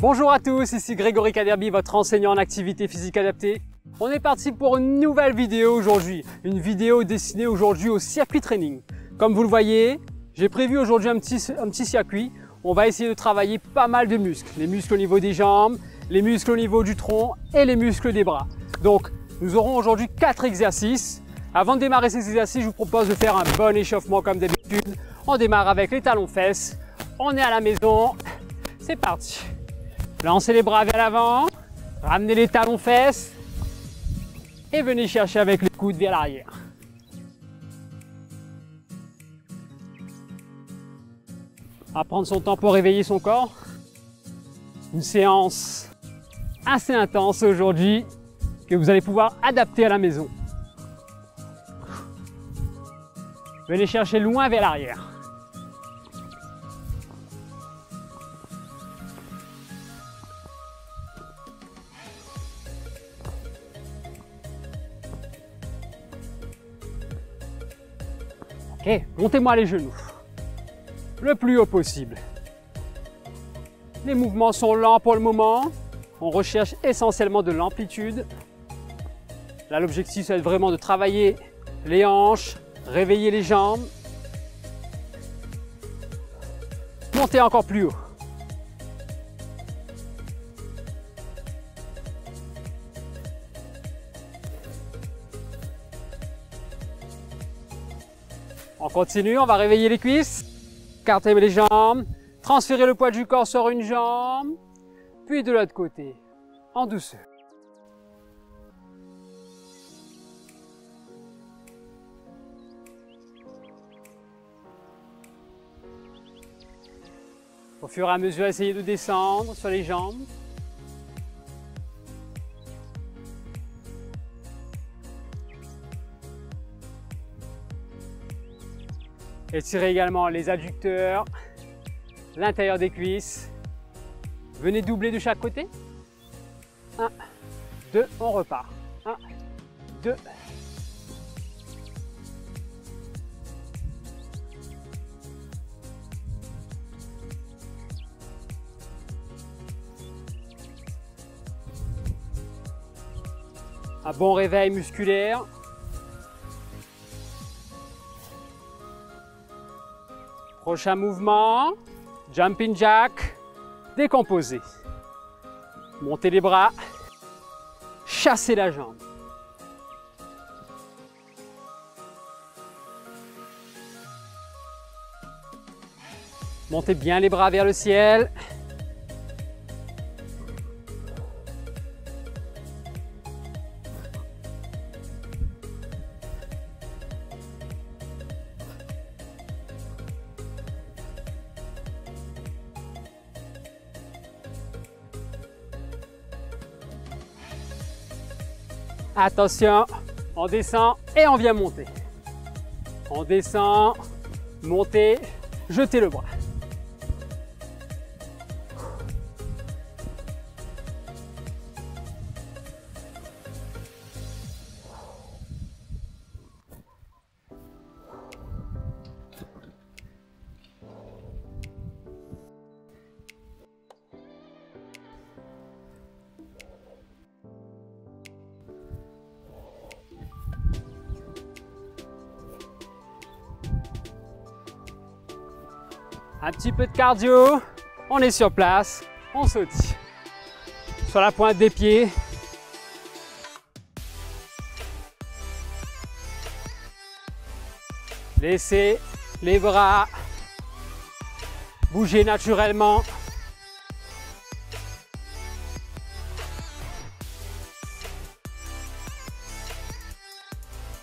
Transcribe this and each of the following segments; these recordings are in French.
Bonjour à tous, ici Grégory Kaderbi, votre enseignant en activité physique adaptée. On est parti pour une nouvelle vidéo aujourd'hui, une vidéo destinée aujourd'hui au circuit training. Comme vous le voyez, j'ai prévu aujourd'hui un petit circuit. On va essayer de travailler pas mal de muscles. Les muscles au niveau des jambes, les muscles au niveau du tronc et les muscles des bras. Donc, nous aurons aujourd'hui 4 exercices. Avant de démarrer ces exercices, je vous propose de faire un bon échauffement comme d'habitude. On démarre avec les talons-fesses. On est à la maison. C'est parti. Lancez les bras vers l'avant. Ramenez les talons-fesses. Et venez chercher avec les coudes vers l'arrière. À prendre son temps pour réveiller son corps. Une séance assez intense aujourd'hui que vous allez pouvoir adapter à la maison. Venez chercher loin vers l'arrière. Ok, montez-moi les genoux le plus haut possible. Les mouvements sont lents pour le moment. On recherche essentiellement de l'amplitude. Là, l'objectif, c'est vraiment de travailler les hanches, réveiller les jambes. Montez encore plus haut. On continue, on va réveiller les cuisses. Écartez les jambes, transférez le poids du corps sur une jambe, puis de l'autre côté, en douceur. Au fur et à mesure, essayez de descendre sur les jambes. Étirez également les adducteurs, l'intérieur des cuisses. Venez doubler de chaque côté. 1, 2, on repart. 1, 2. Un bon réveil musculaire. Prochain mouvement, jumping jack, décomposé. Montez les bras, chassez la jambe. Montez bien les bras vers le ciel. Attention, on descend et on vient monter. On descend, montez, jetez le bras. Un petit peu de cardio, on est sur place, on sautille. Sur la pointe des pieds. Laissez les bras bouger naturellement.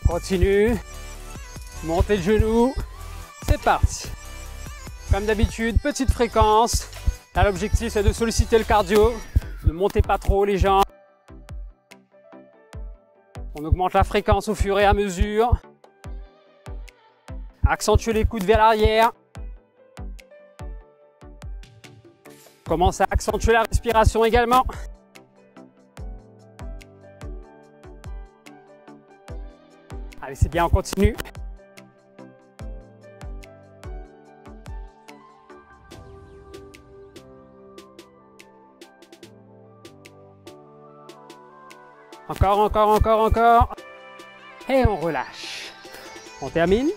Continue, montez le genou, c'est parti. Comme d'habitude, petite fréquence. Là, l'objectif, c'est de solliciter le cardio. Ne montez pas trop les jambes. On augmente la fréquence au fur et à mesure. Accentuez les coudes vers l'arrière. Commencez à accentuer la respiration également. Allez, c'est bien, on continue. Encore, encore, encore, encore. Et on relâche. On termine.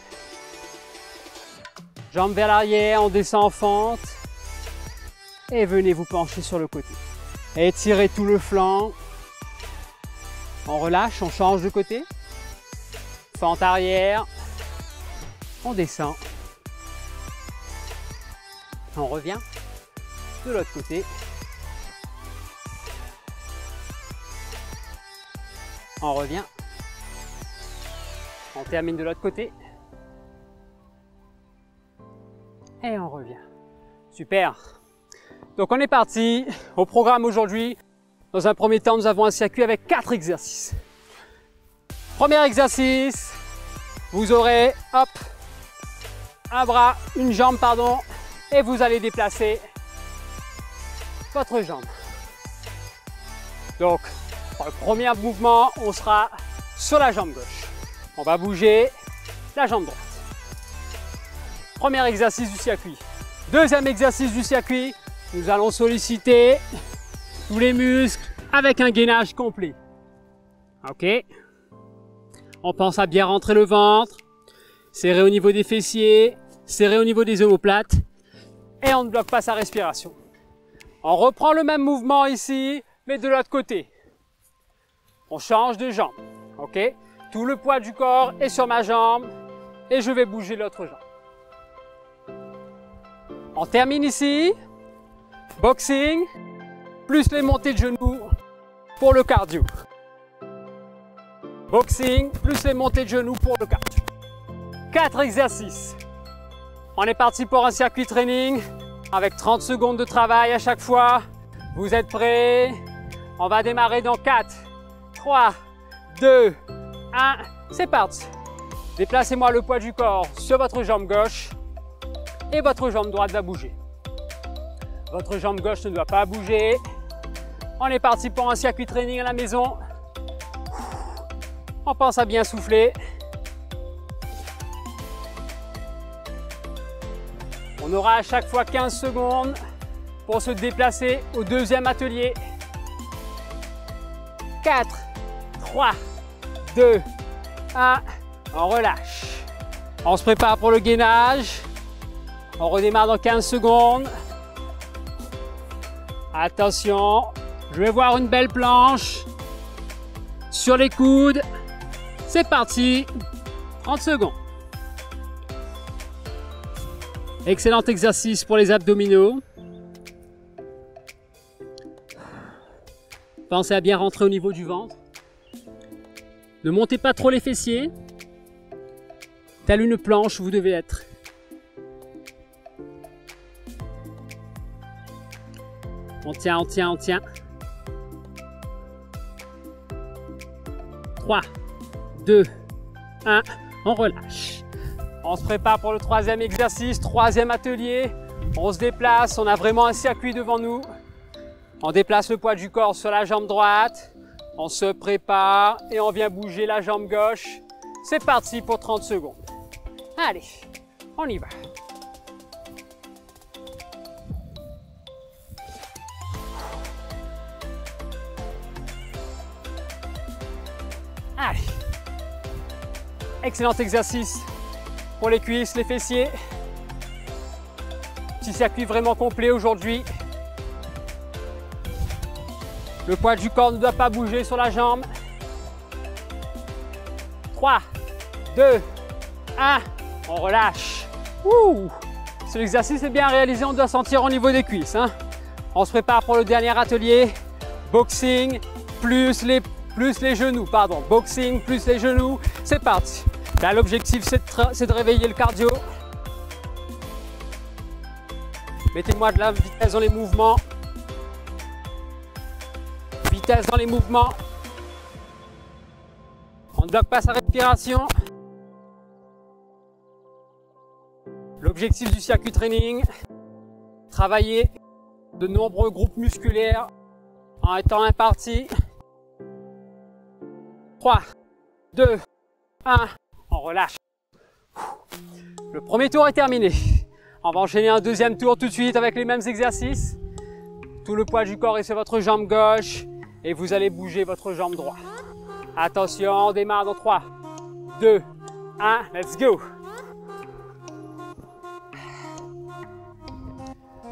Jambes vers l'arrière, on descend en fente. Et venez vous pencher sur le côté. Étirez tout le flanc. On relâche, on change de côté. Fente arrière. On descend. On revient de l'autre côté. On revient. On termine de l'autre côté. Et on revient. Super. Donc on est parti. Au programme aujourd'hui, dans un premier temps, nous avons un circuit avec 4 exercices. Premier exercice, vous aurez, hop, un bras, une jambe, pardon, et vous allez déplacer votre jambe. Donc, pour le premier mouvement, on sera sur la jambe gauche. On va bouger la jambe droite. Premier exercice du circuit. Deuxième exercice du circuit, nous allons solliciter tous les muscles avec un gainage complet. Ok. On pense à bien rentrer le ventre, serrer au niveau des fessiers, serrer au niveau des omoplates et on ne bloque pas sa respiration. On reprend le même mouvement ici, mais de l'autre côté. On change de jambe. Ok. Tout le poids du corps est sur ma jambe et je vais bouger l'autre jambe. On termine ici. Boxing, plus les montées de genoux pour le cardio. Boxing, plus les montées de genoux pour le cardio. 4 exercices. On est parti pour un circuit training avec 30 secondes de travail à chaque fois. Vous êtes prêts? On va démarrer dans 4, 3, 2, 1. C'est parti. Déplacez-moi le poids du corps sur votre jambe gauche et votre jambe droite va bouger. Votre jambe gauche ne doit pas bouger. On est parti pour un circuit training à la maison. On pense à bien souffler. On aura à chaque fois 15 secondes pour se déplacer au deuxième atelier. 4, 3, 2, 1. On relâche. On se prépare pour le gainage. On redémarre dans 15 secondes. Attention, je vais voir une belle planche sur les coudes. C'est parti, 30 secondes. Excellent exercice pour les abdominaux. Pensez à bien rentrer au niveau du ventre. Ne montez pas trop les fessiers. Telle une planche, vous devez être. On tient, on tient, on tient. 3, 2, 1, on relâche. On se prépare pour le troisième exercice, troisième atelier. On se déplace, on a vraiment un circuit devant nous. On déplace le poids du corps sur la jambe droite. On se prépare et on vient bouger la jambe gauche. C'est parti pour 30 secondes. Allez, on y va. Allez. Excellent exercice pour les cuisses, les fessiers. Petit circuit vraiment complet aujourd'hui. Le poids du corps ne doit pas bouger sur la jambe. 3, 2, 1, on relâche. Si l'exercice est bien réalisé, on doit sentir au niveau des cuisses. On se prépare pour le dernier atelier. Boxing plus les genoux, pardon. Boxing plus les genoux, c'est parti. Là, l'objectif, c'est de réveiller le cardio. Mettez-moi de la vitesse dans les mouvements. Vitesse dans les mouvements. On ne bloque pas sa respiration. L'objectif du circuit training, travailler de nombreux groupes musculaires en étant imparti. 3, 2, 1, on relâche. Le premier tour est terminé. On va enchaîner un deuxième tour tout de suite avec les mêmes exercices. Tout le poids du corps est sur votre jambe gauche et vous allez bouger votre jambe droite. Attention, on démarre dans 3, 2, 1, let's go.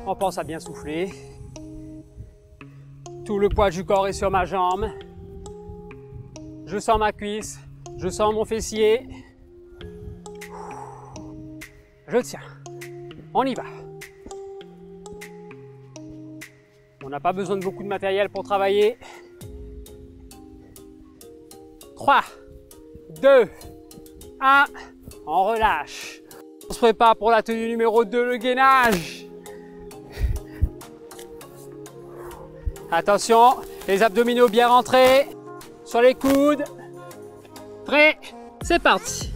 On pense à bien souffler. Tout le poids du corps est sur ma jambe. Je sens ma cuisse, je sens mon fessier. Je tiens. On y va. On n'a pas besoin de beaucoup de matériel pour travailler. 3, 2, 1, on relâche. On se prépare pour la tenue numéro 2, le gainage. Attention, les abdominaux bien rentrés, sur les coudes. Prêt, c'est parti.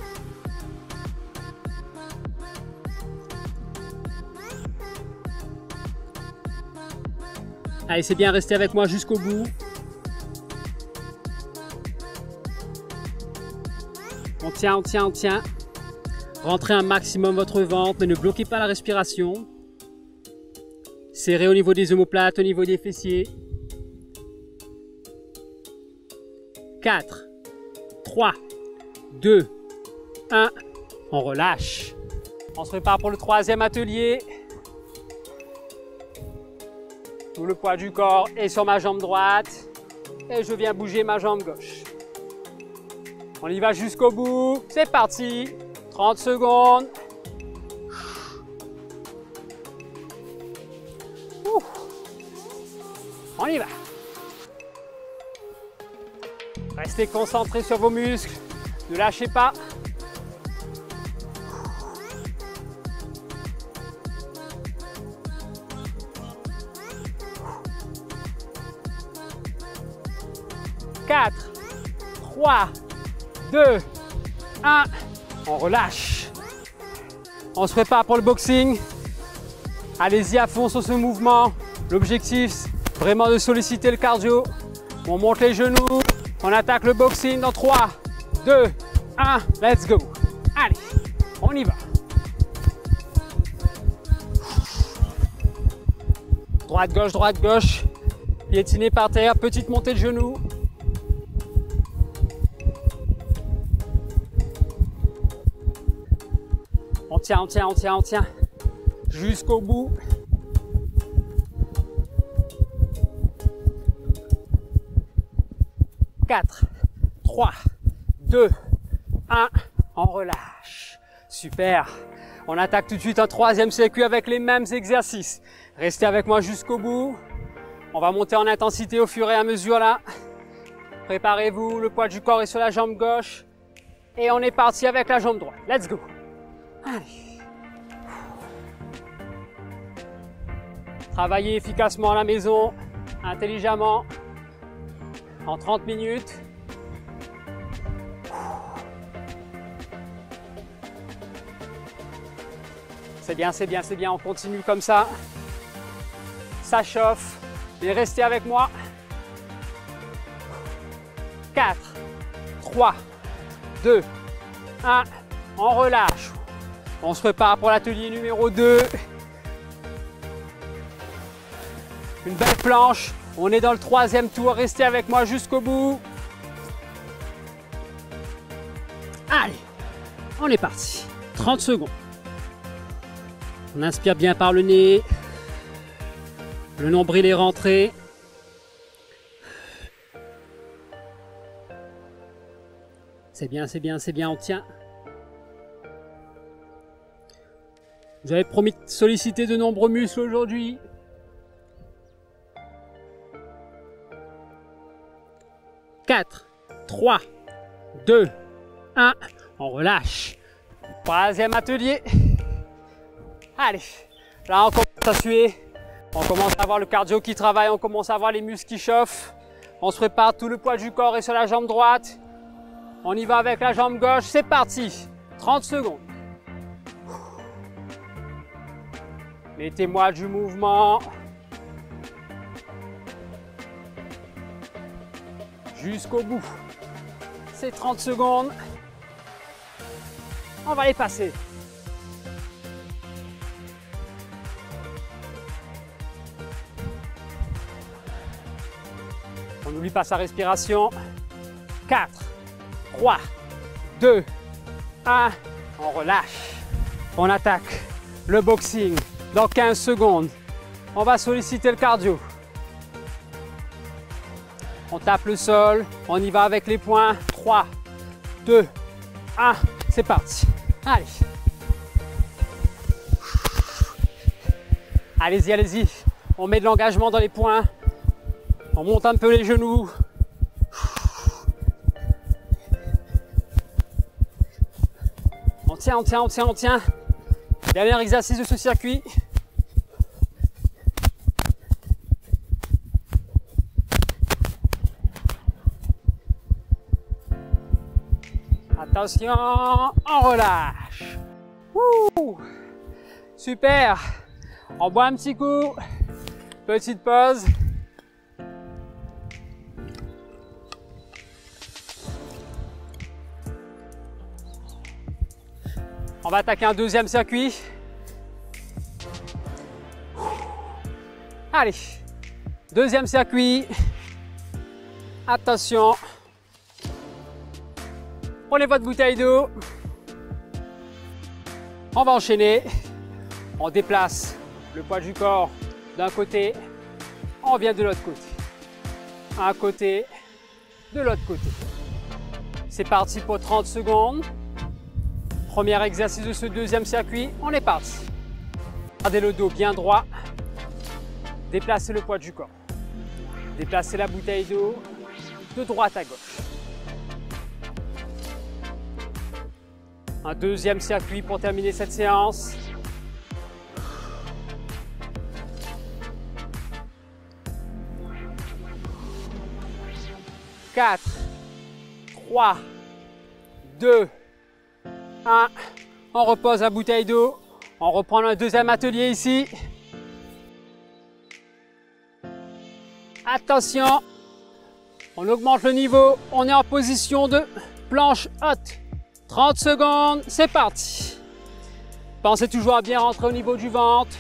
Allez, c'est bien, restez avec moi jusqu'au bout. On tient, on tient, on tient. Rentrez un maximum votre ventre, mais ne bloquez pas la respiration. Serrez au niveau des omoplates, au niveau des fessiers. 4, 3, 2, 1. On relâche. On se prépare pour le troisième atelier. Tout le poids du corps est sur ma jambe droite. Et je viens bouger ma jambe gauche. On y va jusqu'au bout. C'est parti. 30 secondes. On y va. Restez concentrés sur vos muscles. Ne lâchez pas. Quatre, 3, 2, 1. On relâche. On se prépare pour le boxing. Allez-y à fond sur ce mouvement. L'objectif, vraiment de solliciter le cardio. On monte les genoux. On attaque le boxing dans 3, 2, 1. Let's go. Allez, on y va. Droite, gauche, droite, gauche. Piétiner par terre, petite montée de genoux. On tient, on tient, on tient, on tient. Jusqu'au bout. Quatre, 3, 2, 1. On relâche. Super. On attaque tout de suite un troisième circuit avec les mêmes exercices. Restez avec moi jusqu'au bout. On va monter en intensité au fur et à mesure là. Préparez-vous, le poids du corps est sur la jambe gauche. Et on est parti avec la jambe droite. Let's go. Allez. Travaillez efficacement à la maison, intelligemment, en 30 minutes. C'est bien, c'est bien, c'est bien, on continue comme ça. Ça chauffe, et restez avec moi. 4, 3, 2, 1, on relâche. On se prépare pour l'atelier numéro 2. Une belle planche. On est dans le troisième tour. Restez avec moi jusqu'au bout. Allez, on est parti. 30 secondes. On inspire bien par le nez. Le nombril est rentré. C'est bien, c'est bien, c'est bien. On tient. Vous avez promis de solliciter de nombreux muscles aujourd'hui. 4, 3, 2, 1. On relâche. Troisième atelier. Allez, là on commence à suer. On commence à avoir le cardio qui travaille. On commence à avoir les muscles qui chauffent. On se prépare, tout le poids du corps est sur la jambe droite. On y va avec la jambe gauche. C'est parti. 30 secondes. Mettez-moi du mouvement. Jusqu'au bout. C'est 30 secondes. On va les passer. On n'oublie pas sa respiration. 4, 3, 2, 1. On relâche. On attaque le boxing dans 15 secondes. On va solliciter le cardio. On tape le sol. On y va avec les poings. 3, 2, 1. C'est parti. Allez. Allez-y, allez-y. On met de l'engagement dans les poings. On monte un peu les genoux. On tient, on tient, on tient, on tient. Dernier exercice de ce circuit. Attention, on relâche. Ouh, super. On boit un petit coup. Petite pause. On va attaquer un deuxième circuit. Allez, deuxième circuit. Attention. Prenez votre bouteille d'eau. On va enchaîner. On déplace le poids du corps d'un côté. On vient de l'autre côté. Un côté, de l'autre côté. C'est parti pour 30 secondes. Premier exercice de ce deuxième circuit, on est parti. Gardez le dos bien droit. Déplacez le poids du corps. Déplacez la bouteille d'eau de droite à gauche. Un deuxième circuit pour terminer cette séance. « 4, 3, 2, 1. On repose la bouteille d'eau. On reprend un deuxième atelier ici. Attention, on augmente le niveau. On est en position de planche haute. 30 secondes, c'est parti. Pensez toujours à bien rentrer au niveau du ventre.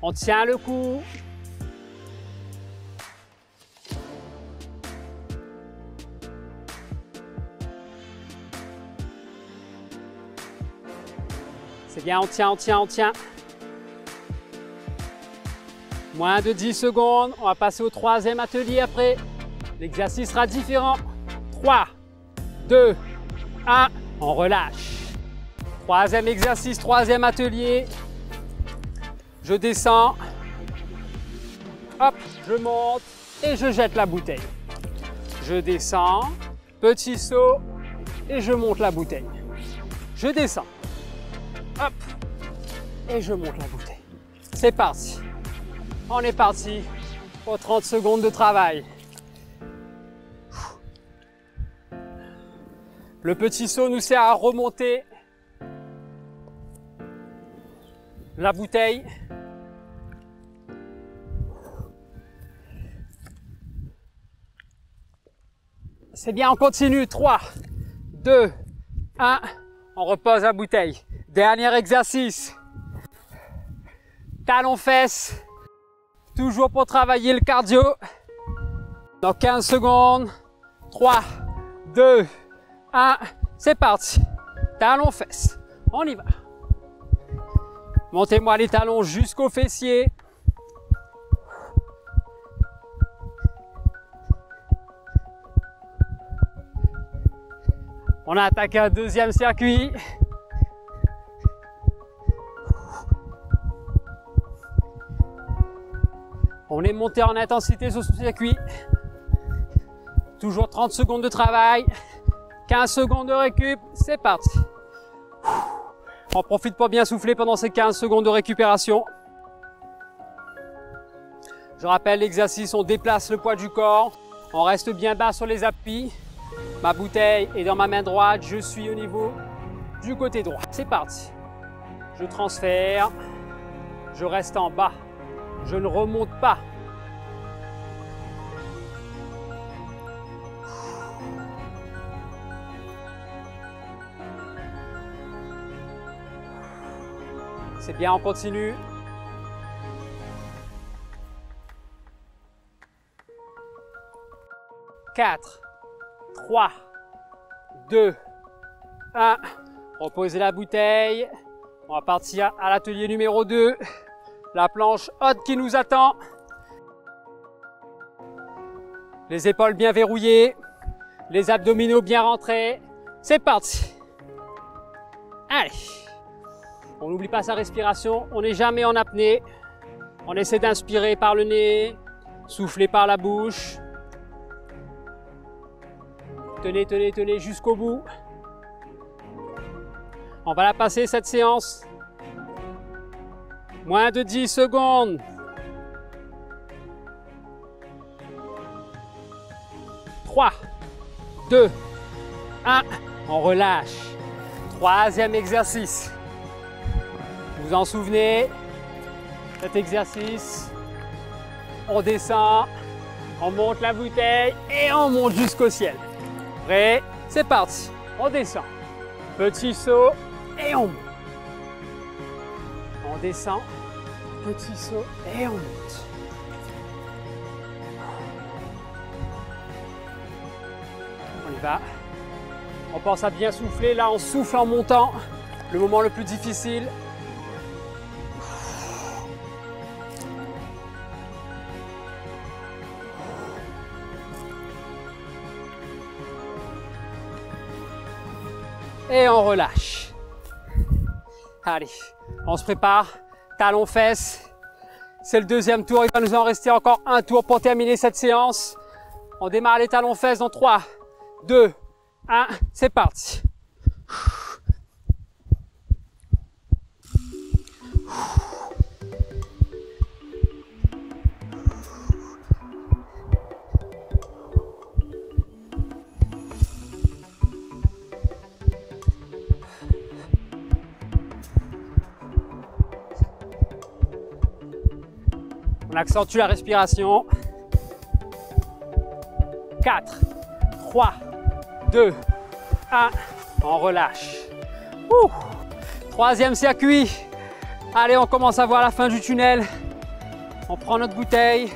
On tient le cou. C'est bien, on tient, on tient, on tient. Moins de 10 secondes. On va passer au troisième atelier après. L'exercice sera différent. 3, 2, 1. On relâche. Troisième exercice, troisième atelier. Je descends. Hop, je monte et je jette la bouteille. Je descends. Petit saut et je monte la bouteille. Je descends. Hop, et je monte la bouteille. C'est parti. On est parti pour 30 secondes de travail. Le petit saut nous sert à remonter la bouteille. C'est bien, on continue. 3, 2, 1. On repose la bouteille. Dernier exercice. Talons-fesses. Toujours pour travailler le cardio. Dans 15 secondes. 3, 2, 1. C'est parti. Talons-fesses. On y va. Montez-moi les talons jusqu'aux fessiers. On a attaqué un deuxième circuit. On est monté en intensité sur ce circuit. Toujours 30 secondes de travail. 15 secondes de récup. C'est parti. On profite pour bien souffler pendant ces 15 secondes de récupération. Je rappelle l'exercice, on déplace le poids du corps. On reste bien bas sur les appuis. Ma bouteille est dans ma main droite. Je suis au niveau du côté droit. C'est parti. Je transfère. Je reste en bas. Je ne remonte pas. C'est bien, on continue. 4, 3, 2, 1. Reposez la bouteille. On va partir à l'atelier numéro 2. La planche haute qui nous attend. Les épaules bien verrouillées. Les abdominaux bien rentrés. C'est parti. Allez. On n'oublie pas sa respiration. On n'est jamais en apnée. On essaie d'inspirer par le nez. Souffler par la bouche. Tenez, tenez, tenez jusqu'au bout. On va la passer cette séance. Moins de 10 secondes. 3, 2, 1. On relâche. Troisième exercice. Vous vous en souvenez? Cet exercice. On descend. On monte la bouteille et on monte jusqu'au ciel. Prêt? C'est parti. On descend. Petit saut et on monte. On descend. Petit saut et on monte. On y va. On pense à bien souffler. Là, on souffle en montant. Le moment le plus difficile. Et on relâche. Allez, on se prépare. Talons fesses. C'est le deuxième tour. Il va nous en rester encore un tour pour terminer cette séance. On démarre les talons fesses dans 3, 2, 1. C'est parti. On accentue la respiration. 4, 3, 2, 1. On relâche. Ouh. Troisième circuit. Allez, on commence à voir la fin du tunnel. On prend notre bouteille.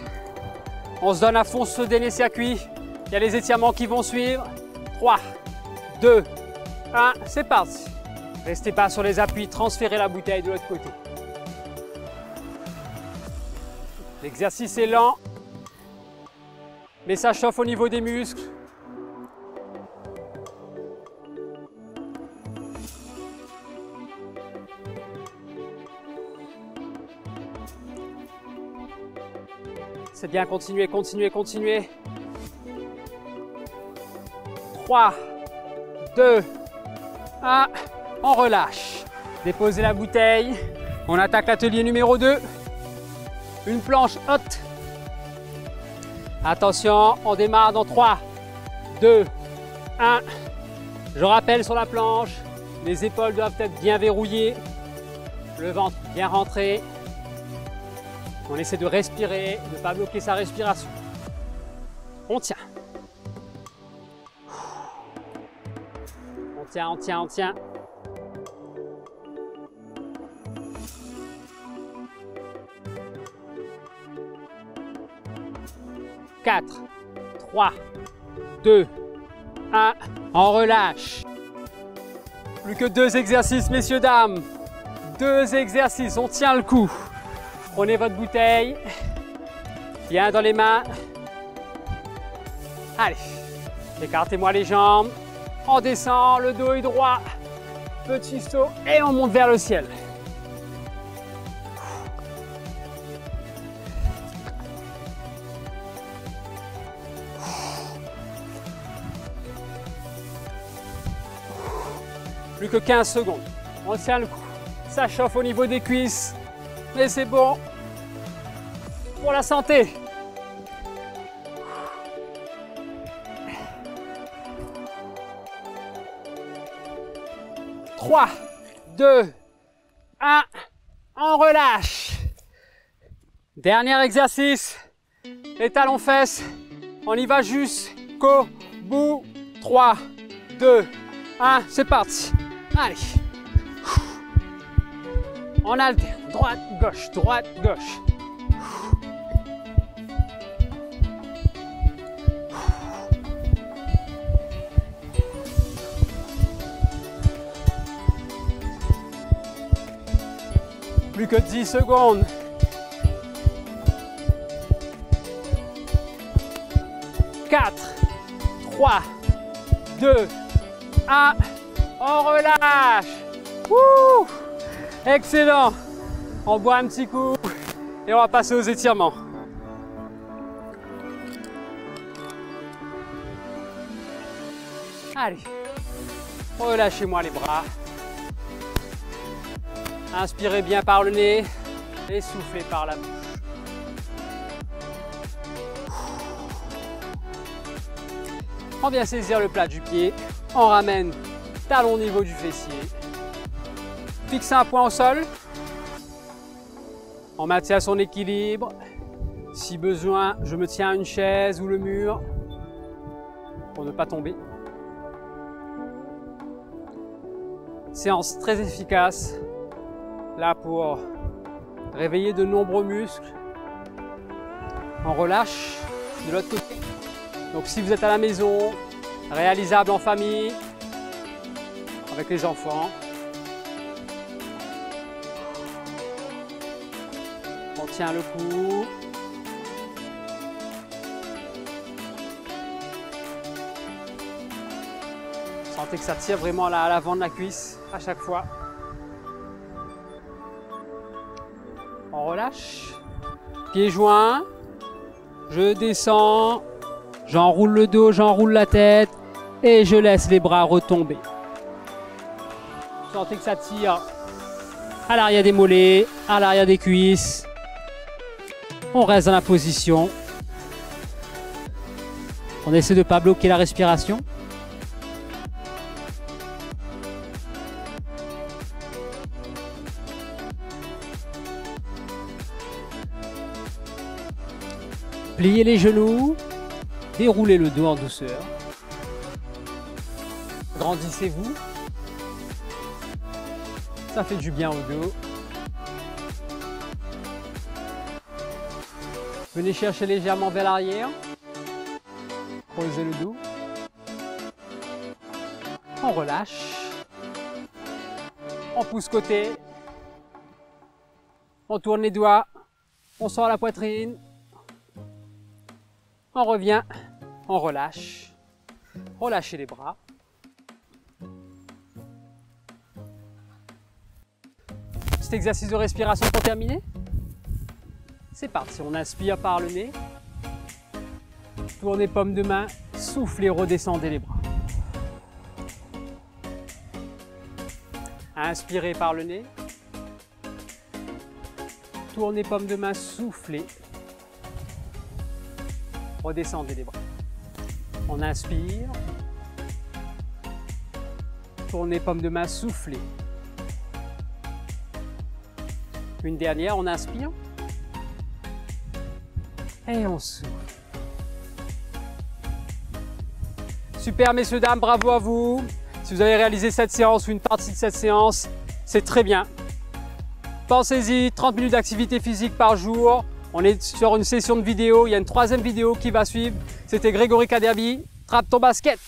On se donne à fond ce dernier circuit. Il y a les étirements qui vont suivre. 3, 2, 1. C'est parti. Restez pas sur les appuis. Transférez la bouteille de l'autre côté. L'exercice est lent, mais ça chauffe au niveau des muscles. C'est bien, continuez, continuez, continuez. 3, 2, 1, on relâche. Déposez la bouteille, on attaque l'atelier numéro 2. Une planche haute. Attention, on démarre dans 3, 2, 1. Je rappelle sur la planche, les épaules doivent être bien verrouillées, le ventre bien rentré. On essaie de respirer, de ne pas bloquer sa respiration. On tient. On tient, on tient, on tient. 4, 3, 2, 1, on relâche. Plus que 2 exercices, messieurs, dames. 2 exercices, on tient le coup. Prenez votre bouteille, bien dans les mains. Allez, écartez-moi les jambes. On descend, le dos est droit. Petit saut et on monte vers le ciel. Plus que 15 secondes. On tient le coup. Ça chauffe au niveau des cuisses. Mais c'est bon. Pour la santé. « 3, 2, 1. On relâche. Dernier exercice. Les talons fesses. On y va jusqu'au bout. 3, 2, 1. C'est parti. Allez. On alterne. Droite, gauche, droite, gauche. Plus que 10 secondes. 4, 3, 2, 1. On relâche. Wouh! Excellent. On boit un petit coup et on va passer aux étirements. Allez, relâchez-moi les bras. Inspirez bien par le nez et soufflez par la bouche. On vient saisir le plat du pied. On ramène talon au niveau du fessier. Fixez un point au sol. On maintient son équilibre. Si besoin, je me tiens à une chaise ou le mur pour ne pas tomber. Séance très efficace, là pour réveiller de nombreux muscles. On relâche de l'autre côté. Donc si vous êtes à la maison, réalisable en famille, avec les enfants. On tient le coup. Sentez que ça tire vraiment à l'avant de la cuisse à chaque fois. On relâche. Pieds joints. Je descends. J'enroule le dos, j'enroule la tête. Et je laisse les bras retomber. Sentez que ça tire à l'arrière des mollets, à l'arrière des cuisses. On reste dans la position. On essaie de ne pas bloquer la respiration. Pliez les genoux, déroulez le dos en douceur. Grandissez-vous. Ça fait du bien au dos. Venez chercher légèrement vers l'arrière. Creusez le dos. On relâche. On pousse côté. On tourne les doigts. On sort la poitrine. On revient. On relâche. Relâchez les bras. Petit exercice de respiration pour terminer. C'est parti, on inspire par le nez. Tournez paume de main, soufflez, redescendez les bras. Inspirez par le nez. Tournez paume de main, soufflez. Redescendez les bras. On inspire. Tournez paume de main, soufflez. Une dernière, on inspire. Et on souffle. Super messieurs, dames, bravo à vous. Si vous avez réalisé cette séance ou une partie de cette séance, c'est très bien. Pensez-y, 30 minutes d'activité physique par jour. On est sur une session de vidéo, il y a une troisième vidéo qui va suivre. C'était Grégory Kaderbi, trappe ton basket.